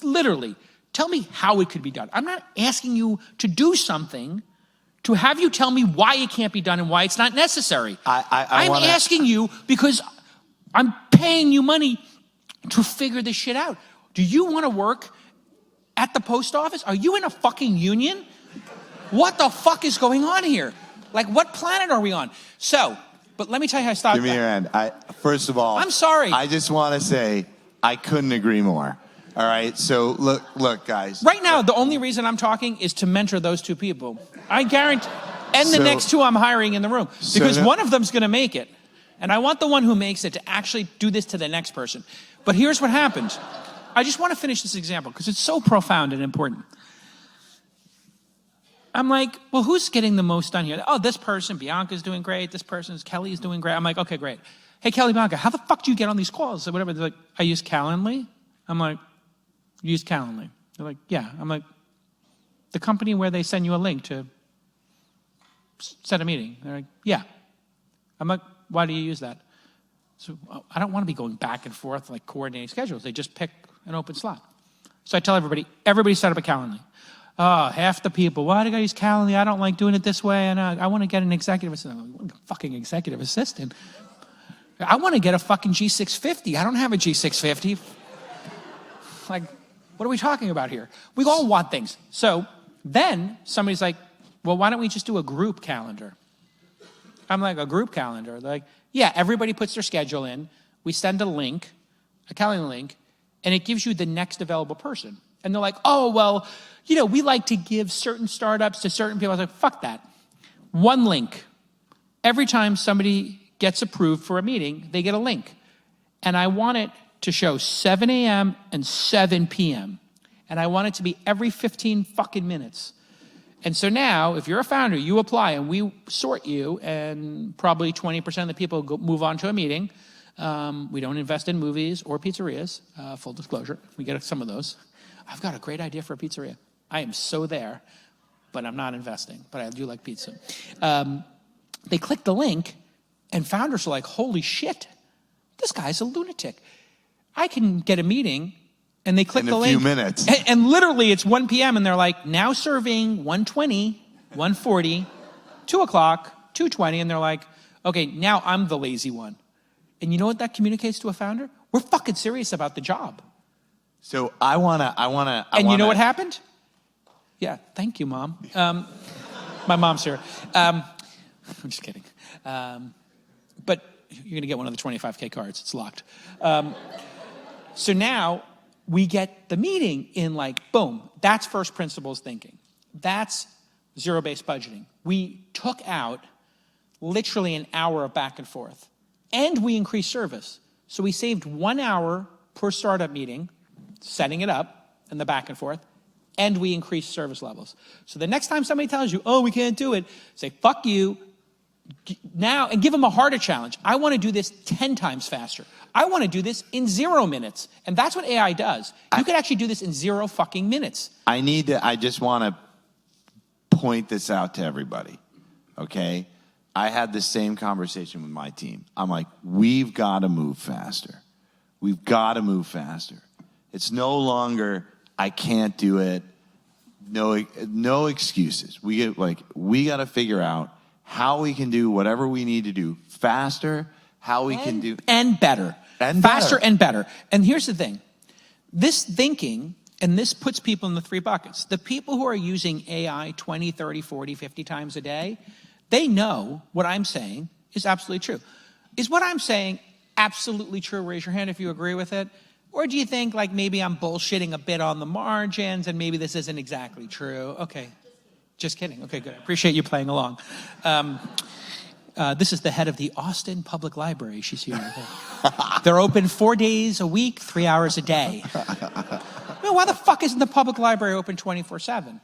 Literally, tell me how it could be done. I'm not asking you to do something to have you tell me why it can't be done and why it's not necessary. I'm asking you because I'm paying you money to figure this shit out. Do you want to work at the post office? Are you in a fucking union? What the fuck is going on here? Like, what planet are we on? So, but let me tell you how I stopped. Give me your end. First of all, I'm sorry. I just want to say I couldn't agree more. All right, so look, guys. Right now, the only reason I'm talking is to mentor those two people. I guarantee, and the next two I'm hiring in the room, because one of them's going to make it, and I want the one who makes it to actually do this to the next person. But here's what happened. I just want to finish this example because it's so profound and important. I'm like, well, who's getting the most done here? Oh, this person, Bianca's doing great. This person's Kelly's doing great. I'm like, okay, great. Hey, Kelly, Bianca, how the fuck do you get on these calls? Or whatever. They're like, I use Calendly. I'm like, you use Calendly? They're like, yeah. I'm like, the company where they send you a link to set a meeting. They're like, yeah. I'm like, why do you use that? So I don't want to be going back and forth like coordinating schedules. They just pick an open slot. So I tell everybody set up a Calendly. Oh, half the people, why do I gotta use Calendly? I don't like doing it this way, and I want to get an executive assistant. I'm like, fucking executive assistant? I want to get a fucking G650. I don't have a G650. Like, what are we talking about here? We all want things. So then somebody's like, well, why don't we just do a group calendar? I'm like, a group calendar? They're like, yeah, everybody puts their schedule in. We send a link, a calendar link, and it gives you the next available person. And they're like, oh, well, you know, we like to give certain startups to certain people. I was like, fuck that. One link. Every time somebody gets approved for a meeting, they get a link. And I want it to show 7 a.m. and 7 p.m. And I want it to be every 15 fucking minutes. And so now, if you're a founder, you apply and we sort you, and probably 20% of the people move on to a meeting. We don't invest in movies or pizzerias, full disclosure. We get some of those. I've got a great idea for a pizzeria. I am so there, but I'm not investing. But I do like pizza. They click the link, and founders are like, holy shit, this guy's a lunatic. I can get a meeting, and they click the link. In a few minutes. And literally, it's 1 p.m., and they're like, now serving 1:20, 1:40, 2 o'clock, 2:20, and they're like, okay, now I'm the lazy one. And you know what that communicates to a founder? We're fucking serious about the job. So I wanna. And you know what happened? Yeah, thank you, Mom. My mom's here. I'm just kidding. But you're gonna get one of the 25K cards. It's locked. So now we get the meeting in like, boom. That's first principles thinking. That's zero-based budgeting. We took out literally an hour of back and forth, and we increased service. So we saved 1 hour per startup meeting, setting it up and the back and forth, and we increased service levels. So the next time somebody tells you, oh, we can't do it, say, fuck you, now, and give them a harder challenge. I want to do this 10 times faster. I want to do this in 0 minutes. And that's what AI does. You could actually do this in 0 fucking minutes. I just want to point this out to everybody, okay? I had the same conversation with my team. I'm like, we've got to move faster. We've got to move faster. It's no longer, I can't do it. No excuses. We got to figure out how we can do whatever we need to do faster, how we can do... And better. Faster and better. And here's the thing. This thinking, and this puts people in the 3 buckets. The people who are using AI 20, 30, 40, 50 times a day, they know what I'm saying is absolutely true. Is what I'm saying absolutely true? Raise your hand if you agree with it. Or do you think like maybe I'm bullshitting a bit on the margins and maybe this isn't exactly true? Okay. Just kidding. Okay, good. I appreciate you playing along. This is the head of the Austin Public Library. She's here. They're open 4 days a week, 3 hours a day. Well, why the fuck isn't the public library open 24/7?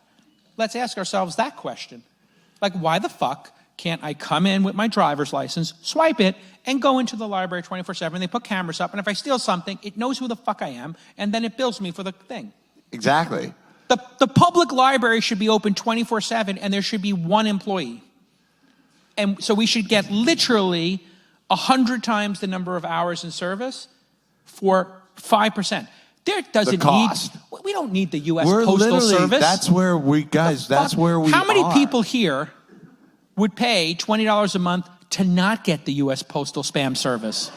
Let's ask ourselves that question. Like, why the fuck can't I come in with my driver's license, swipe it, and go into the library 24/7? They put cameras up, and if I steal something, it knows who the fuck I am, and then it bills me for the thing. Exactly. The public library should be open 24/7, and there should be one employee. And so we should get literally 100 times the number of hours in service for 5%. There doesn't we don't need the U.S. Postal Service. That's where we, guys, that's where we are. How many people here would pay $20 a month to not get the U.S. Postal Spam Service?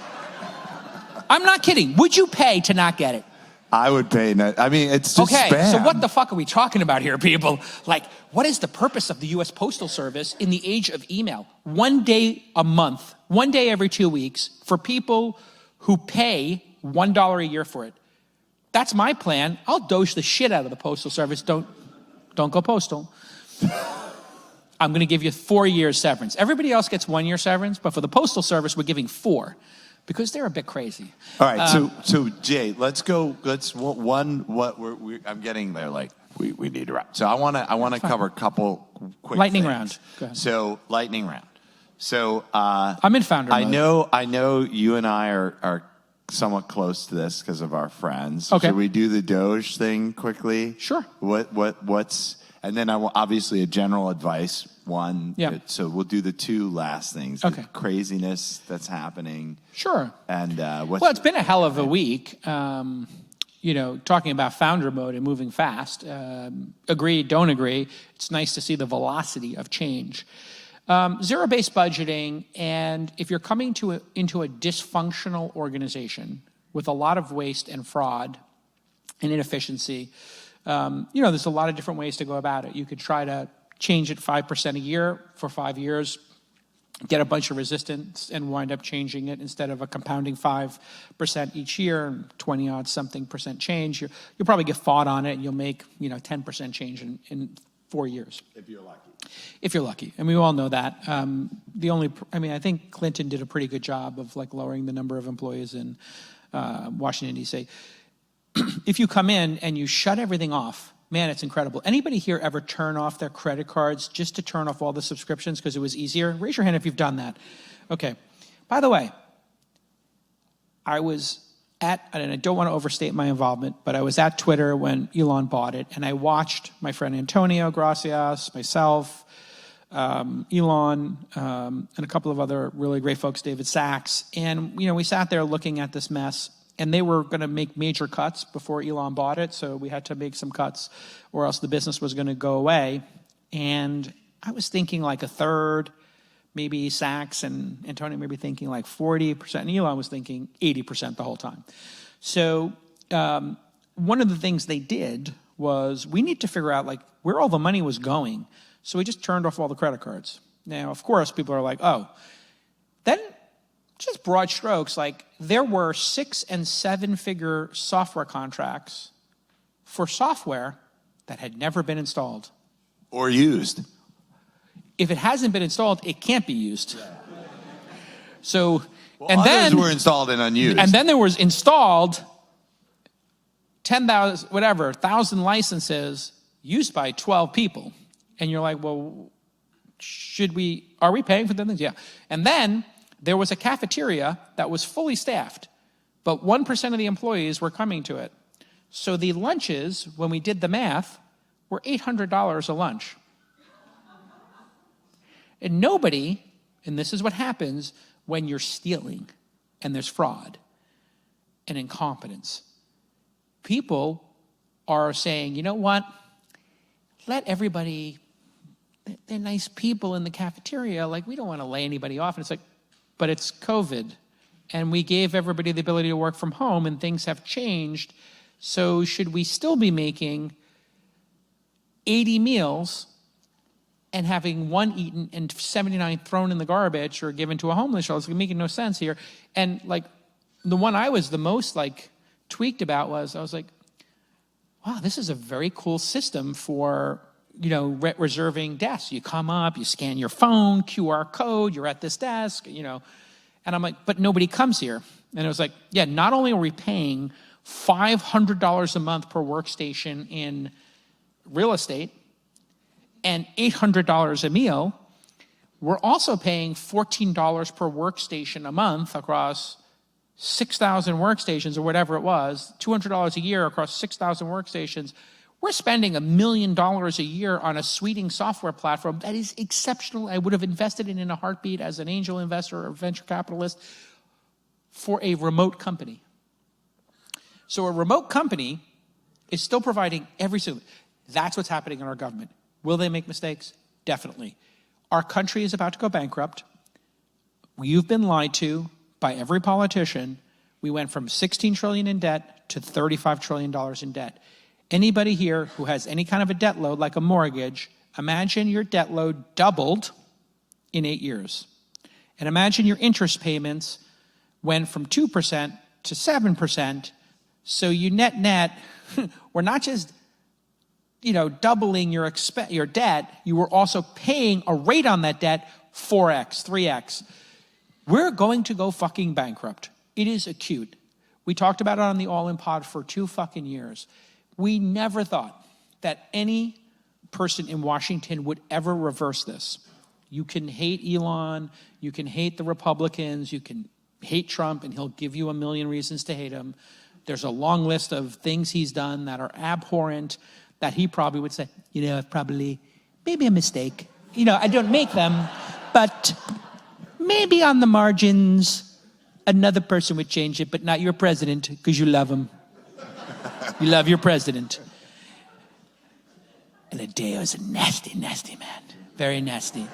I'm not kidding. Would you pay to not get it? I would pay. I mean, it's just spam. So what the fuck are we talking about here, people? Like, what is the purpose of the U.S. Postal Service in the age of email? One day a month, one day every 2 weeks for people who pay $1 a year for it. That's my plan. I'll dose the shit out of the Postal Service. Don't go postal. I'm going to give you 4 years severance. Everybody else gets 1 year severance, but for the Postal Service, we're giving 4. Because they're a bit crazy. All right, so Jay, let's go. I'm getting there. Like we need to wrap. So I want to cover a couple quick lightning things. Round. Go ahead. So lightning round. So I'm in founder mode. I know you and I are somewhat close to this because of our friends. Okay. Should we do the Doge thing quickly? Sure. What's and then I want obviously a general advice one. Yeah. So we'll do the 2 last things. Okay. The craziness that's happening. Sure. And well, it's been a hell of a week. Talking about founder mode and moving fast. Agree, don't agree. It's nice to see the velocity of change. Zero-based budgeting, and if you're coming into a dysfunctional organization with a lot of waste and fraud and inefficiency, there's a lot of different ways to go about it. You could try to change it 5% a year for 5 years, get a bunch of resistance, and wind up changing it instead of a compounding 5% each year and 20-odd something percent change. You'll probably get fought on it, and you'll make 10% change in 4 years. If you're lucky. If you're lucky. And we all know that. I think Clinton did a pretty good job of lowering the number of employees in Washington, D.C. If you come in and you shut everything off, man, it's incredible. Anybody here ever turn off their credit cards just to turn off all the subscriptions because it was easier? Raise your hand if you've done that. Okay. By the way, I was and I don't want to overstate my involvement, but I was at Twitter when Elon bought it, and I watched my friend Antonio Gracias, myself, Elon, and a couple of other really great folks, David Sachs, and we sat there looking at this mess, and they were going to make major cuts before Elon bought it, so we had to make some cuts, or else the business was going to go away. And I was thinking like a third, maybe Sachs and Antonio maybe thinking like 40%, and Elon was thinking 80% the whole time. So one of the things they did was we need to figure out where all the money was going. So we just turned off all the credit cards. Now, of course, people are like, oh, then just broad strokes, there were 6- and 7-figure software contracts for software that had never been installed. Or used. If it hasn't been installed, it can't be used. Yeah. So, others were installed and unused. And then there was installed 1,000 licenses used by 12 people. And you're like, well, are we paying for them? Yeah. And then there was a cafeteria that was fully staffed, but 1% of the employees were coming to it. So the lunches, when we did the math, were $800 a lunch. And nobody, and this is what happens when you're stealing and there's fraud and incompetence. People are saying, you know what? Let everybody, they're nice people in the cafeteria. We don't want to lay anybody off. And it's but it's COVID. And we gave everybody the ability to work from home and things have changed. So should we still be making 80 meals and having one eaten and 79 thrown in the garbage or given to a homeless shelter? It's making no sense here. And the one I was the most tweaked about was, I was like, wow, this is a very cool system for, reserving desks. You come up, you scan your phone, QR code, you're at this desk, And I'm like, but nobody comes here. And it was like, yeah, not only are we paying $500 a month per workstation in real estate and $800 a meal, we're also paying $14 per workstation a month across 6,000 workstations or whatever it was, $200 a year across 6,000 workstations. We're spending $1 million a year on a suiting software platform that is exceptional. I would have invested in a heartbeat as an angel investor or venture capitalist for a remote company. So a remote company is still providing every single. That's what's happening in our government. Will they make mistakes? Definitely. Our country is about to go bankrupt. You've been lied to by every politician. We went from $16 trillion in debt to $35 trillion in debt. Anybody here who has any kind of a debt load, like a mortgage, imagine your debt load doubled in 8 years. And imagine your interest payments went from 2% to 7%. So you net, we're not just doubling your debt, you were also paying a rate on that debt 4x, 3x. We're going to go fucking bankrupt. It is acute. We talked about it on the All In Pod for 2 fucking years. We never thought that any person in Washington would ever reverse this. You can hate Elon, you can hate the Republicans, you can hate Trump, and he'll give you a million reasons to hate him. There's a long list of things he's done that are abhorrent that he probably would say, maybe a mistake. I don't make them, but maybe on the margins, another person would change it, but not your president, because you love him. You love your president. And Adeo is a nasty, nasty man. Very nasty.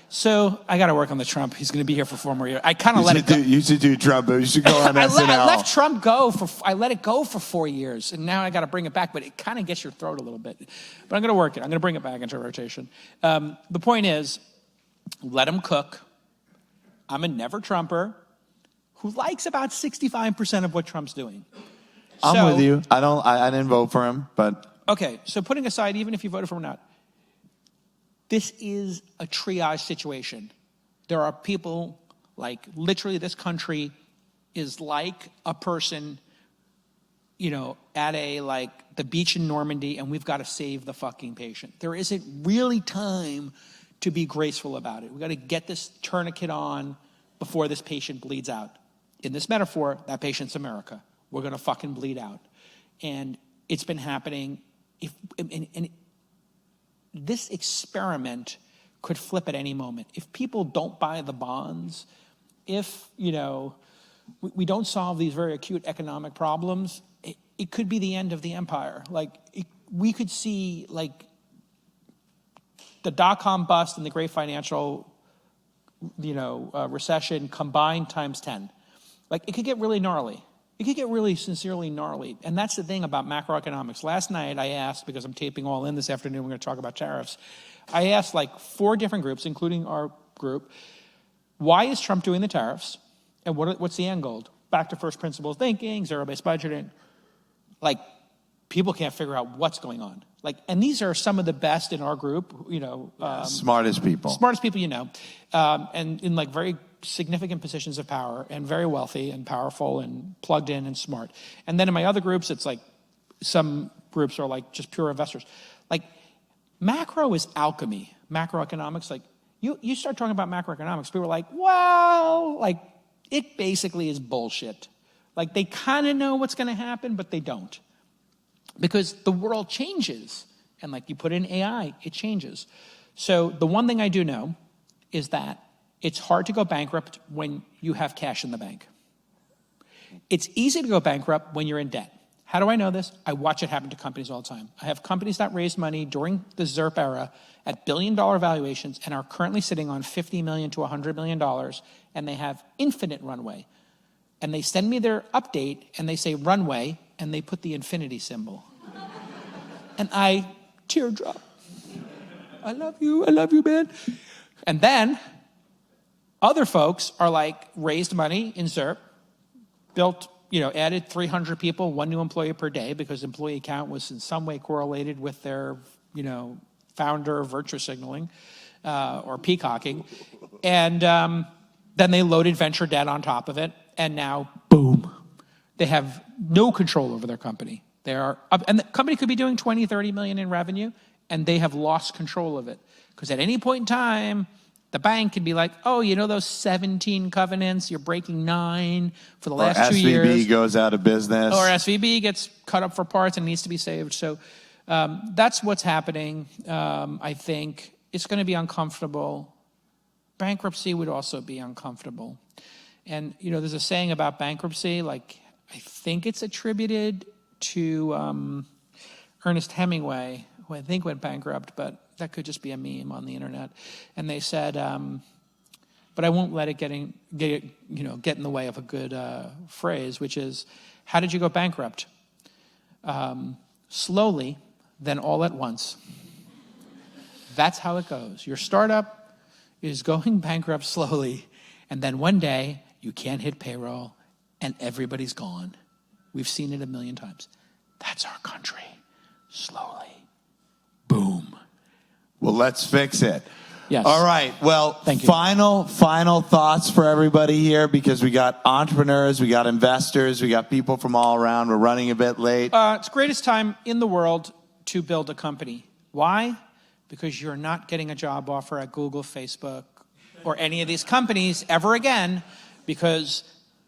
So I got to work on the Trump. He's going to be here for 4 more years. I kind of let it go. You should do Trump. You should go on SNL. I let Trump go. I let it go for 4 years, and now I got to bring it back. But it kind of gets your throat a little bit. But I'm going to work it. I'm going to bring it back into rotation. The point is, let him cook. I'm a never Trumper who likes about 65% of what Trump's doing. I'm with you. I didn't vote for him, but okay. So putting aside, even if you voted for him or not, this is a triage situation. There are people, literally this country is like a person, at the beach in Normandy, and we've got to save the fucking patient. There isn't really time to be graceful about it. We've got to get this tourniquet on before this patient bleeds out. In this metaphor, that patient's America. We're going to fucking bleed out. And it's been happening. This experiment could flip at any moment. If people don't buy the bonds, if, we don't solve these very acute economic problems, it could be the end of the empire. We could see, the dot-com bust and the great financial, recession combined times 10. It could get really gnarly. It could get really sincerely gnarly. And that's the thing about macroeconomics. Last night I asked, because I'm taping All In this afternoon, we're going to talk about tariffs. I asked 4 different groups, including our group, why is Trump doing the tariffs? And what's the end goal? Back to first principles thinking, zero-based budgeting. People can't figure out what's going on. And these are some of the best in our group, smartest people. Smartest people and in very significant positions of power and very wealthy and powerful and plugged in and smart. And then in my other groups, it's some groups are just pure investors. Macro is alchemy. Macroeconomics, you start talking about macroeconomics, people are it basically is bullshit. They kind of know what's going to happen, but they don't. Because the world changes. And you put in AI, it changes. So the one thing I do know is that it's hard to go bankrupt when you have cash in the bank. It's easy to go bankrupt when you're in debt. How do I know this? I watch it happen to companies all the time. I have companies that raised money during the ZERP era at billion-dollar valuations and are currently sitting on $50 million to $100 million, and they have infinite runway. And they send me their update, and they say runway, and they put the infinity symbol. And I teardrop. I love you, man. And then other folks are raised money in ZERP, built, added 300 people, 1 new employee per day, because employee count was in some way correlated with their, founder virtue signaling or peacocking. And then they loaded venture debt on top of it. And now, boom, they have no control over their company. They are up, and the company could be doing 20, 30 million in revenue, and they have lost control of it. Because at any point in time, The bank can be like, oh, you know those 17 covenants, you're breaking 9 for the last 2 years. Or SVB goes out of business. Or SVB gets cut up for parts and needs to be saved. So that's what's happening. I think it's going to be uncomfortable. Bankruptcy would also be uncomfortable. And, you know, there's a saying about bankruptcy, like, I think it's attributed to Ernest Hemingway, who I think went bankrupt, but that could just be a meme on the internet. And they said, but I won't let it get in the way of a good phrase, which is, how did you go bankrupt? Slowly, then all at once. That's how it goes. Your startup is going bankrupt slowly, and then one day you can't hit payroll and everybody's gone. We've seen it a million times. That's our country. Slowly. Boom. Well, let's fix it. Yes. All right. Well, Thank you. final thoughts for everybody here, because we got entrepreneurs, we got investors, we got people from all around. We're running a bit late. It's the greatest time in the world to build a company. Why? Because you're not getting a job offer at Google, Facebook, or any of these companies ever again, because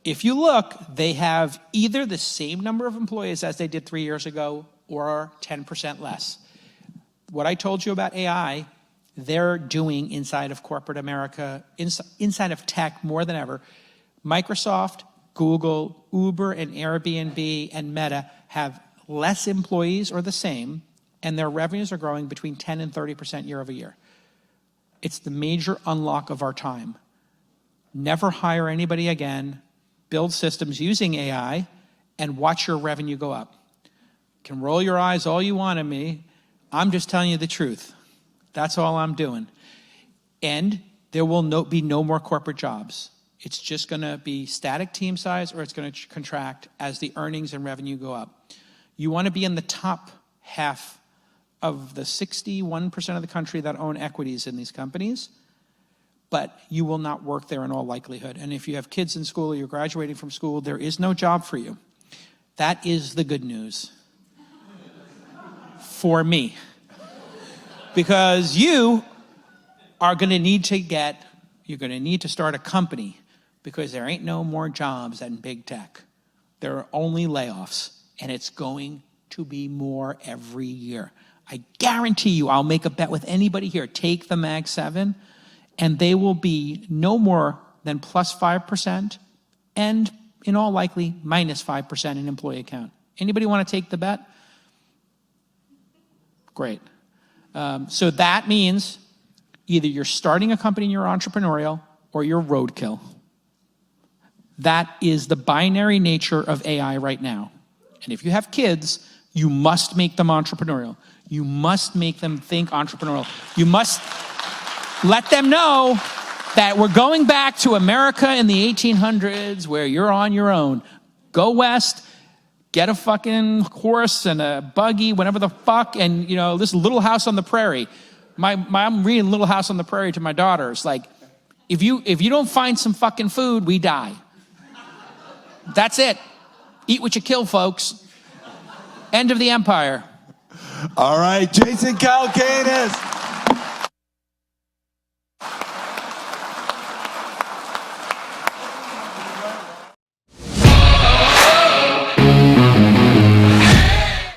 if you look, they have either the same number of employees as they did 3 years ago or 10% less. What I told you about AI, they're doing inside of corporate America, inside of tech more than ever. Microsoft, Google, Uber, and Airbnb, and Meta have less employees or the same, and their revenues are growing between 10 and 30% year over year. It's the major unlock of our time. Never hire anybody again, build systems using AI, and watch your revenue go up. You can roll your eyes all you want at me. I'm just telling you the truth. That's all I'm doing. And there will be no more corporate jobs. It's just going to be static team size, or it's going to contract as the earnings and revenue go up. You want to be in the top half of the 61% of the country that own equities in these companies, but you will not work there in all likelihood. And if you have kids in school or you're graduating from school, there is no job for you. That is the good news for me. Because you are going to need to start a company, because there ain't no more jobs in big tech. There are only layoffs, and it's going to be more every year. I guarantee you, I'll make a bet with anybody here. Take the Mag 7, and they will be no more than plus 5%, and in all likely, minus 5% in employee count. Anybody want to take the bet? Great. So that means either you're starting a company and you're entrepreneurial, or you're roadkill. That is the binary nature of AI right now. And if you have kids, you must make them entrepreneurial. You must make them think entrepreneurial. You must let them know that we're going back to America in the 1800s, where you're on your own. Go west, get a fucking horse and a buggy, whatever the fuck, and this Little House on the Prairie. I'm reading Little House on the Prairie to my daughters. Like, if you don't find some fucking food, we die. That's it. Eat what you kill, folks. End of the empire. All right, Jason Calacanis.